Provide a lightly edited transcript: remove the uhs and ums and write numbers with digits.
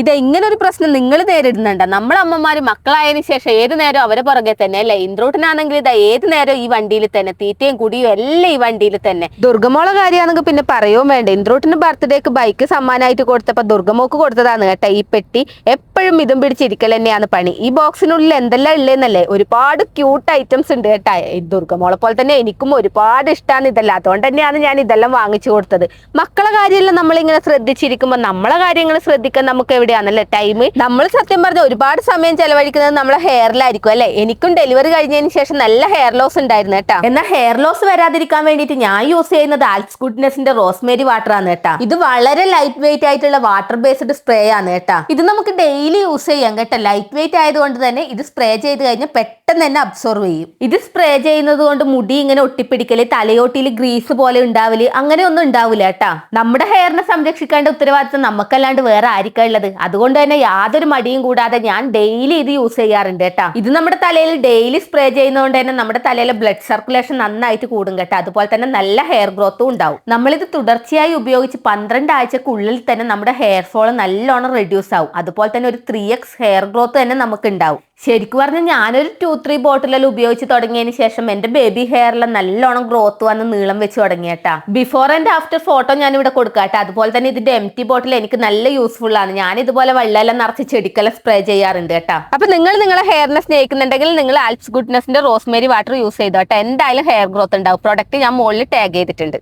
ഇത് ഇങ്ങനെ ഒരു പ്രശ്നം നിങ്ങൾ നേരിടുന്നുണ്ട്? നമ്മളെ അമ്മമാര് മക്കളായതിനു ശേഷം ഏത് നേരം അവരെ പുറകെ തന്നെ അല്ലെ. ഇന്ദ്രൂട്ടനാണെങ്കിൽ ഇതാ ഏത് നേരം ഈ വണ്ടിയിൽ തന്നെ, തീറ്റയും കുടിയും എല്ലാം ഈ വണ്ടിയിൽ തന്നെ. ദുർഗമോളെ കാര്യമാണെങ്കിൽ പിന്നെ പറയുകയും വേണ്ട. ഇന്ദ്രൂട്ടിന് ബർത്ത്ഡേക്ക് ബൈക്ക് സമ്മാനമായിട്ട് കൊടുത്തപ്പോ ദുർഗമോക്ക് കൊടുത്തതാണ് കേട്ടോ ഈ പെട്ടി. എപ്പോഴും ഇതും പിടിച്ചിരിക്കൽ തന്നെയാണ് പണി. ഈ ബോക്സിനുള്ളിൽ എന്തെല്ലാം ഉള്ളതെന്നല്ലേ, ഒരുപാട് ക്യൂട്ട് ഐറ്റംസ് ഉണ്ട് കേട്ടാ. ദുർഗമോളെ പോലെ തന്നെ എനിക്കും ഒരുപാട് ഇഷ്ടമാണ് ഇതെല്ലാം. അതുകൊണ്ട് തന്നെയാണ് ഞാൻ ഇതെല്ലാം വാങ്ങിച്ചു കൊടുത്തത്. മക്കളെ കാര്യമെല്ലാം നമ്മളിങ്ങനെ ശ്രദ്ധിച്ചിരിക്കുമ്പോൾ നമ്മളെ കാര്യങ്ങൾ ശ്രദ്ധിക്കാൻ നമുക്ക് എവിടെയാണല്ലേ ടൈം. നമ്മൾ സത്യം പറഞ്ഞ ഒരുപാട് സമയം ചെലവഴിക്കുന്നത് നമ്മളെ ഹെയറിലായിരിക്കും അല്ലെ. എനിക്കും ഡെലിവറി കഴിഞ്ഞതിന് ശേഷം നല്ല ഹെയർ ലോസ് ഉണ്ടായിരുന്നു കേട്ടാ. എന്നാൽ ഹെയർ ലോസ് വരാതിരിക്കാൻ വേണ്ടിയിട്ട് ഞാൻ യൂസ് ചെയ്യുന്നത് ആൽപ്സ് ഗുഡ്നെസിന്റെ റോസ്മേരി വാട്ടർ ആണ് കേട്ടാ. ഇത് വളരെ ലൈറ്റ് വെയിറ്റ് ആയിട്ടുള്ള വാട്ടർ ബേസ്ഡ് സ്പ്രേ ആണ് കേട്ടാ. ഇത് നമുക്ക് ഡെയിലി യൂസ് ചെയ്യാം കേട്ടോ. ലൈറ്റ് വെയിറ്റ് ആയതുകൊണ്ട് തന്നെ ഇത് സ്പ്രേ ചെയ്ത് കഴിഞ്ഞാൽ പെട്ടെന്ന് തന്നെ അബ്സോർവ് ചെയ്യും. ഇത് സ്പ്രേ ചെയ്യുന്നത് കൊണ്ട് മുടി ഇങ്ങനെ ഒട്ടിപ്പിടിക്കല്, തലയോട്ടിയിൽ ഗ്രീസ് പോലെ ഉണ്ടാവല്, അങ്ങനെ ഒന്നും ഉണ്ടാവില്ല കേട്ടാ. നമ്മുടെ ഹെയറിനെ സംരക്ഷിക്കേണ്ട ഉത്തരവാദിത്വം നമുക്കല്ലാണ്ട് വേറെ ആയിരിക്കും ഉള്ളത്. അതുകൊണ്ട് തന്നെ യാതൊരു മടിയും കൂടാതെ ഞാൻ ഡെയിലി ഇത് യൂസ് ചെയ്യാറുണ്ട് കേട്ടാ. ഇത് നമ്മുടെ തലയിൽ ഡെയിലി സ്പ്രേ ചെയ്യുന്നതുകൊണ്ട് തന്നെ നമ്മുടെ തലയിലെ ബ്ലഡ് സർക്കുലേഷൻ നന്നായിട്ട് കൂടും കേട്ടോ. അതുപോലെ തന്നെ നല്ല ഹെയർ ഗ്രോത്തും ഉണ്ടാവും. നമ്മളിത് തുടർച്ചയായി ഉപയോഗിച്ച് 12 ആഴ്ചക്കുള്ളിൽ തന്നെ നമ്മുടെ ഹെയർ ഫോൾ നല്ലോണം റെഡ്യൂസ് ആവും. അതുപോലെ തന്നെ ഒരു 3x ഹെയർ ഗ്രോത്ത് തന്നെ നമുക്ക് ഉണ്ടാവും. ശരിക്കും പറഞ്ഞാൽ ഞാനൊരു 2-3 ബോട്ടിലെല്ലാം ഉപയോഗിച്ച് തുടങ്ങിയതിന് ശേഷം എന്റെ ബേബി ഹെയറിലെ നല്ലോണം ഗ്രോത്ത് വന്ന് നീളം വെച്ച് തുടങ്ങിയേട്ടാ. ബിഫോർ ആൻഡ് ആഫ്റ്റർ ഫോട്ടോ ഞാൻ ഇവിടെ കൊടുക്കാട്ടെ. അതുപോലെ തന്നെ ഇതിന്റെ എംറ്റി ബോട്ടിൽ എനിക്ക് നല്ല യൂസ്ഫുൾ ആണ്. ഞാൻ ഇതുപോലെ വെള്ളമെല്ലാം നിറച്ച് ചെടിക്കെല്ലാം സ്പ്രേ ചെയ്യാറുണ്ട് കേട്ടാ. അപ്പൊ നിങ്ങൾ നിങ്ങളെ ഹെയറിനെ സ്നേഹിക്കുന്നുണ്ടെങ്കിൽ നിങ്ങൾ ആൽപ്സ് ഗുഡ്നെസിന്റെ റോസ്മേരി വാട്ടർ യൂസ് ചെയ്തോട്ടെ. എന്തായാലും ഹെയർ ഗ്രോത്ത് ഉണ്ടാവും. പ്രൊഡക്റ്റ് ഞാൻ മുകളിൽ ടാഗ് ചെയ്തിട്ടുണ്ട്.